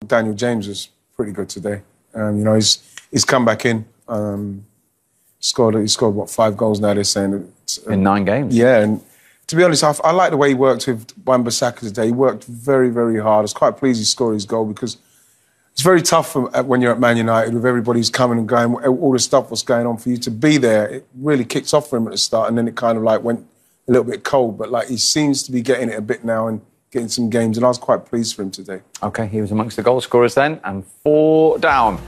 Daniel James was pretty good today. You know, he's come back in. He scored what, 5 goals now? They're saying in 9 games. Yeah, and to be honest, I like the way he worked with Wan-Bissaka today. He worked very, very hard. I was quite pleased he scored his goal because it's very tough when you're at Man United with everybody who's coming and going, all the stuff was going on for you to be there. It really kicks off for him at the start, and then it kind of like went a little bit cold. But like he seems to be getting it a bit now and getting some games, and I was quite pleased for him today. OK, he was amongst the goal scorers then, and 4 down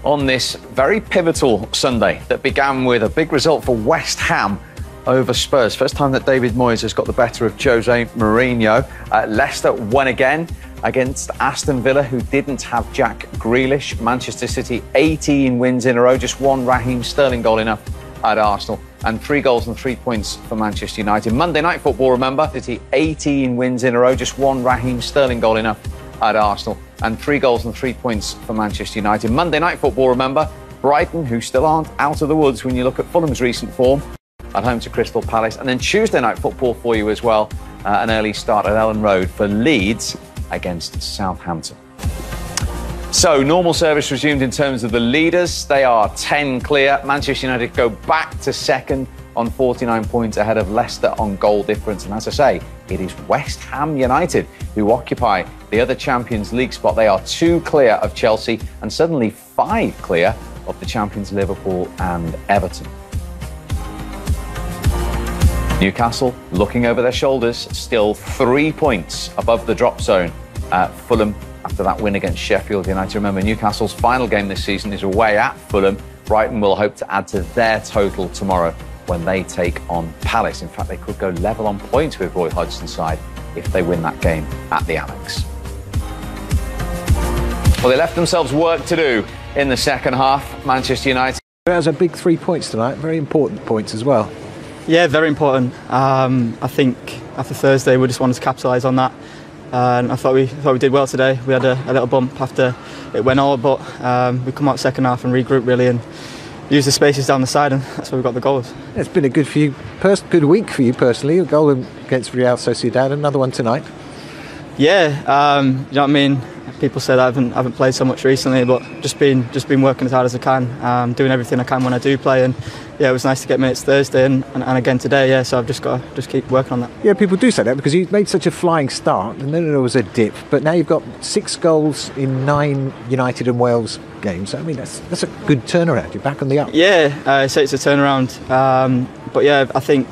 on this very pivotal Sunday that began with a big result for West Ham over Spurs. First time that David Moyes has got the better of Jose Mourinho. Leicester won again against Aston Villa, who didn't have Jack Grealish. Manchester City, 18 wins in a row, just 1 Raheem Sterling goal enough at Arsenal, and 3 goals and 3 points for Manchester United. Monday Night Football, remember, City, 18 wins in a row, just 1 Raheem Sterling goal enough at Arsenal, and 3 goals and 3 points for Manchester United. Monday Night Football, remember, Brighton, who still aren't out of the woods when you look at Fulham's recent form, at home to Crystal Palace. And then Tuesday Night Football for you as well, an early start at Ellen Road for Leeds against Southampton. So, normal service resumed in terms of the leaders. They are 10 clear. Manchester United go back to second on 49 points ahead of Leicester on goal difference. And as I say, it is West Ham United who occupy the other Champions League spot. They are 2 clear of Chelsea and suddenly 5 clear of the champions Liverpool and Everton. Newcastle, looking over their shoulders, still 3 points above the drop zone. Fulham, after that win against Sheffield United. Remember, Newcastle's final game this season is away at Fulham. Brighton will hope to add to their total tomorrow when they take on Palace. In fact, they could go level on points with Roy Hodgson's side if they win that game at the Amex. Well, they left themselves work to do in the second half. Manchester United. That was a big 3 points tonight, very important points as well. Yeah, very important. I think after Thursday we just wanted to capitalise on that, and I thought we did well today. We had a little bump after it went all, but we come out second half and regroup really and use the spaces down the side, and that's where we got the goals. It's been a good good week for you personally. A goal against Real Sociedad, another one tonight. Yeah, you know what I mean. People say that I haven't played so much recently, but just been working as hard as I can, doing everything I can when I do play, and yeah, it was nice to get minutes Thursday and again today. Yeah, so I've just got to keep working on that. Yeah, people do say that because you made such a flying start, and then there was a dip, but now you've got 6 goals in 9 United and Wales games. I mean, that's a good turnaround. You're back on the up. Yeah, so it's a turnaround, but yeah, I think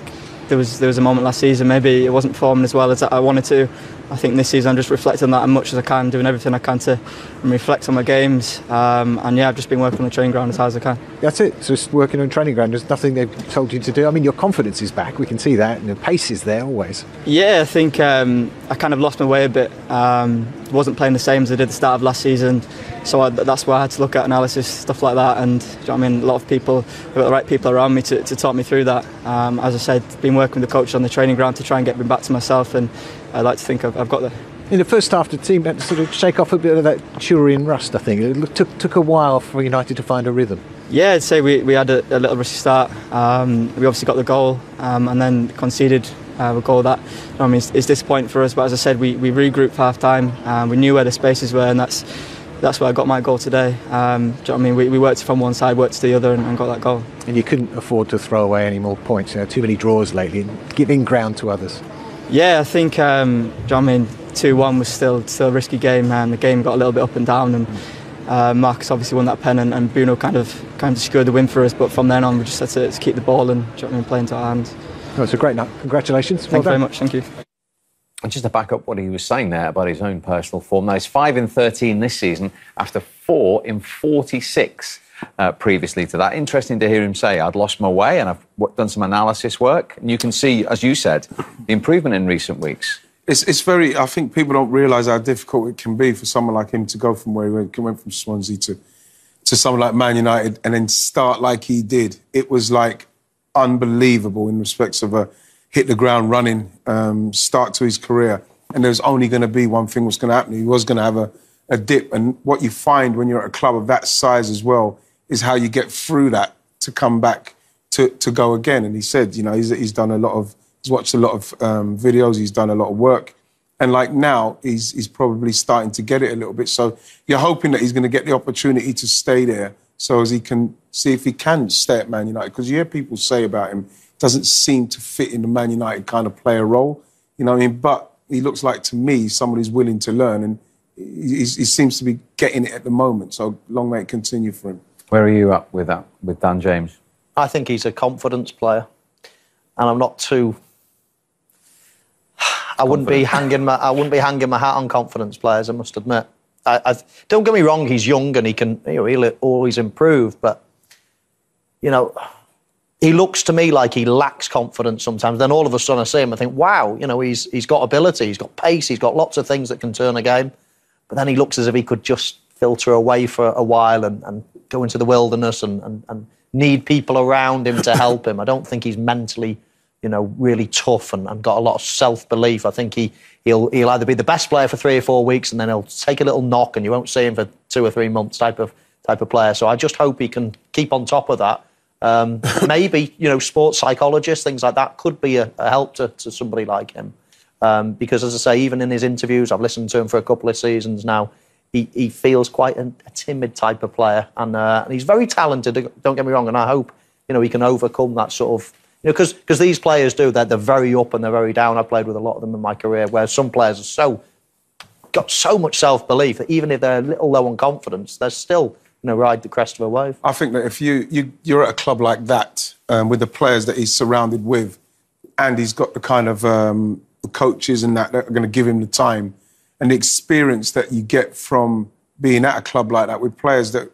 there was a moment last season maybe it wasn't forming as well as I wanted to. I think this season I'm just reflecting on that as much as I can, doing everything I can to reflect on my games, and yeah, I've just been working on the training ground as hard as I can. That's it, just working on training ground. There's nothing they've told you to do. I mean, your confidence is back, we can see that, and the pace is there always. Yeah, I think I kind of lost my way a bit. Wasn't playing the same as I did at the start of last season, so that's why I had to look at analysis, stuff like that, and you know what I mean, a lot of people, I've got the right people around me to talk me through that. As I said, been working with the coach on the training ground to try and get me back to myself, and I like to think I've got there. In the first half, the team had to sort of shake off a bit of that Turian rust, I think. It took a while for United to find a rhythm. Yeah, I'd say we had a little risky start. We obviously got the goal and then conceded a goal that, you know what I mean, is disappointing for us. But as I said, we regrouped for half-time. We knew where the spaces were, and that's where I got my goal today. Do you know what I mean? We worked from one side, worked to the other, and got that goal. And you couldn't afford to throw away any more points. You know, too many draws lately, and giving ground to others. Yeah, I think, do you know what I mean, 2-1 was still a risky game, and the game got a little bit up and down, and Marcus obviously won that pen, and Bruno kind of secured the win for us, but from then on we just had to keep the ball and, do you know what I mean, play into our hands. Oh, it's a great night. Congratulations. Thank you very much. Thank you. And just to back up what he was saying there about his own personal form, now he's 5 in 13 this season after 4 in 46 previously to that. Interesting to hear him say, I'd lost my way and I've done some analysis work. And you can see, as you said, the improvement in recent weeks. It's very, I think people don't realise how difficult it can be for someone like him to go from where he went from Swansea to someone like Man United and then start like he did. It was like unbelievable in respects of a hit the ground running start to his career. And there's only going to be one thing was going to happen. He was going to have a dip. And what you find when you're at a club of that size as well is how you get through that to come back to go again. And he said, you know, he's done a lot of, he's watched a lot of videos, he's done a lot of work. And like now, he's probably starting to get it a little bit. So you're hoping that he's going to get the opportunity to stay there so as he can see if he can stay at Man United. Because you hear people say about him, doesn't seem to fit in the Man United kind of player role. You know what I mean? But he looks like, to me, somebody who's willing to learn, and he seems to be getting it at the moment. So long may it continue for him. Where are you up with that, with Dan James? I think he's a confidence player, and I'm not too. I wouldn't be hanging my hat on confidence players, I must admit. Don't get me wrong, he's young and he can, he'll always improve, but he looks to me like he lacks confidence sometimes. Then all of a sudden I see him and think, wow, he's got ability, he's got pace, he's got lots of things that can turn a game. But then he looks as if he could just filter away for a while and go into the wilderness and need people around him to help him. I don't think he's mentally, really tough and got a lot of self-belief. I think he'll either be the best player for 3 or 4 weeks and then he'll take a little knock and you won't see him for 2 or 3 months type of player. So I just hope he can keep on top of that. Maybe, sports psychologists, things like that could be a help to somebody like him. Because, as I say, even in his interviews, I've listened to him for a couple of seasons now, he feels quite a timid type of player. And he's very talented, don't get me wrong, and I hope, he can overcome that sort of... Because these players do, they're very up and they're very down. I've played with a lot of them in my career, where some players are got so much self-belief that even if they're a little low on confidence, they're still... ride the crest of a wave. I think that if you're at a club like that with the players that he's surrounded with, and he's got the kind of the coaches and that are going to give him the time and the experience that you get from being at a club like that with players that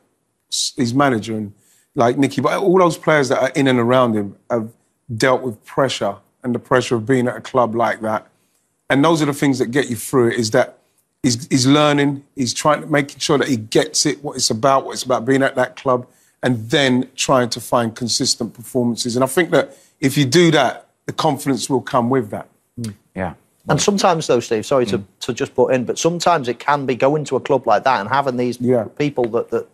he's managing, like Nicky, but all those players that are in and around him have dealt with pressure and the pressure of being at a club like that. And those are the things that get you through it, is that He's learning, he's making sure that he gets it, what it's about being at that club, and then trying to find consistent performances. And I think that if you do that, the confidence will come with that. Yeah. And sometimes, though, Steve, sorry to just put in, but sometimes it can be going to a club like that and having these people that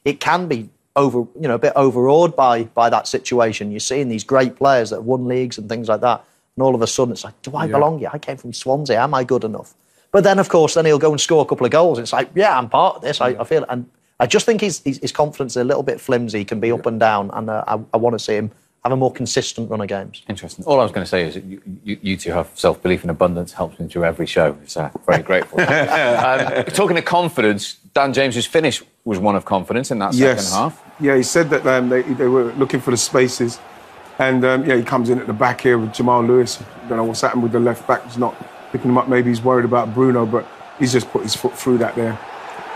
it can be a bit overawed by that situation. You're seeing these great players that have won leagues and things like that, and all of a sudden it's like, do I belong here? I came from Swansea, am I good enough? But then, of course, he'll go and score a couple of goals. It's like, yeah, I'm part of this. I feel it. And I just think his confidence is a little bit flimsy. He can be up and down. And I want to see him have a more consistent run of games. Interesting. All I was going to say is that you two have self-belief and abundance, helps me through every show. So very grateful. Talking of confidence, Dan James's finish was one of confidence in that second half. Yeah, he said that they were looking for the spaces. And, he comes in at the back here with Jamal Lewis. I don't know what's happened with the left back. He's not picking him up. Maybe he's worried about Bruno, but he's just put his foot through that there.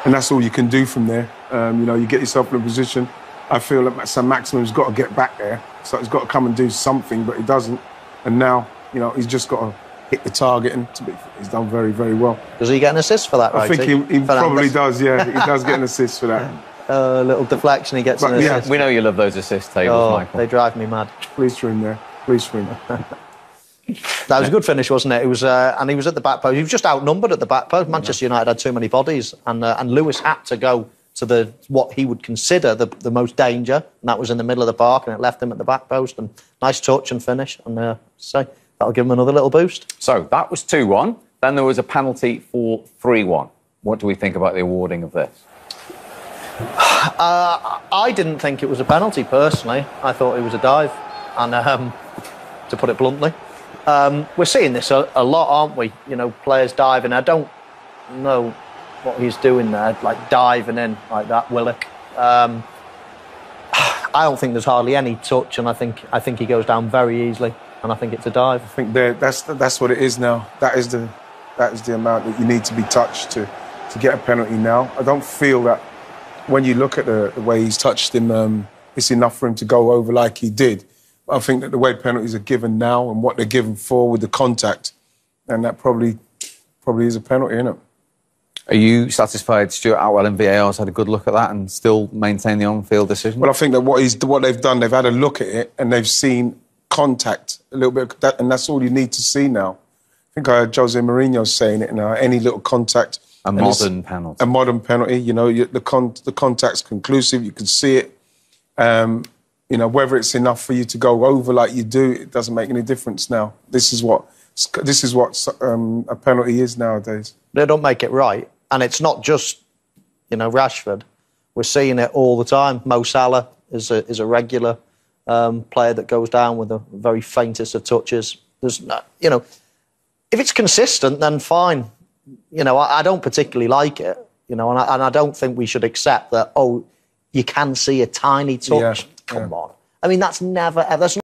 And that's all you can do from there. You get yourself in a position. I feel that Sam Maximum's got to get back there. So he's got to come and do something, but he doesn't. And now, he's just got to hit the target, and he's done very, very well. Does he get an assist for that, right? I think he probably does, yeah. He does get an assst for that. A little deflection, he gets an assist. We know you love those assist tables, Michael. They drive me mad. Please for him there. Please for him. That was a good finish, wasn't it? It was, and he was at the back post. He was just outnumbered at the back post. Manchester United had too many bodies, and Lewis had to go to what he would consider the most danger, and that was in the middle of the park, and it left him at the back post. And nice touch and finish, and so that'll give him another little boost. So that was 2-1. Then there was a penalty for 3-1. What do we think about the awarding of this? I didn't think it was a penalty personally. I thought it was a dive, and to put it bluntly. We're seeing this a lot, aren't we? Players diving. I don't know what he's doing there, like diving in like that, Willock. I don't think there's hardly any touch, and I think he goes down very easily, and I think it's a dive. I think that's what it is now. That is the amount that you need to be touched to get a penalty now. I don't feel that when you look at the way he's touched him, it's enough for him to go over like he did. I think that the way penalties are given now and what they're given for with the contact, and that probably is a penalty, isn't it? Are you satisfied Stuart Atwell and VAR's had a good look at that and still maintain the on-field decision? Well, I think that what they've done, they've had a look at it and they've seen contact a little bit, and that's all you need to see now. I think I heard Jose Mourinho saying it now. Any little contact, a modern penalty. A modern penalty. The contact's conclusive. You can see it. Whether it's enough for you to go over like you do, it doesn't make any difference now. This is what This is what a penalty is nowadays. They don't make it right. And it's not just, Rashford. We're seeing it all the time. Mo Salah is a regular player that goes down with the very faintest of touches. There's, if it's consistent, then fine. I don't particularly like it, and I don't think we should accept that, you can see a tiny touch. Yeah, Come on. I mean, that's never, that's